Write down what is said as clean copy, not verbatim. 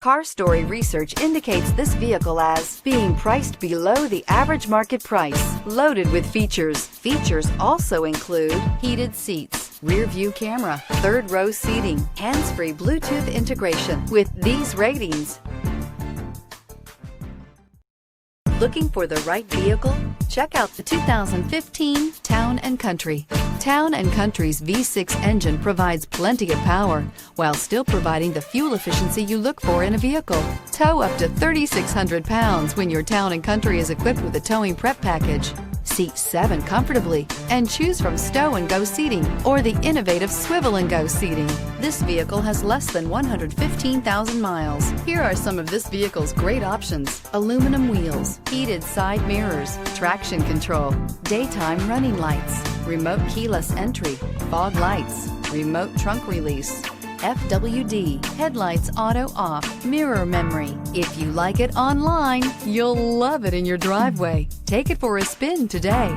Car Story research indicates this vehicle as being priced below the average market price, loaded with features. Features also include heated seats, rear view camera, third row seating, hands-free Bluetooth integration. With these ratings, looking for the right vehicle? Check out the 2015 Town & Country. Town & Country's V6 engine provides plenty of power while still providing the fuel efficiency you look for in a vehicle. Tow up to 3,600 pounds when your Town & Country is equipped with a towing prep package. Seat 7 comfortably and choose from stow and go seating or the innovative swivel and go seating. This vehicle has less than 115,000 miles. Here are some of this vehicle's great options: aluminum wheels, heated side mirrors, traction control, daytime running lights, remote keyless entry, fog lights, remote trunk release, FWD, headlights auto off, mirror memory. If you like it online, you'll love it in your driveway. Take it for a spin today.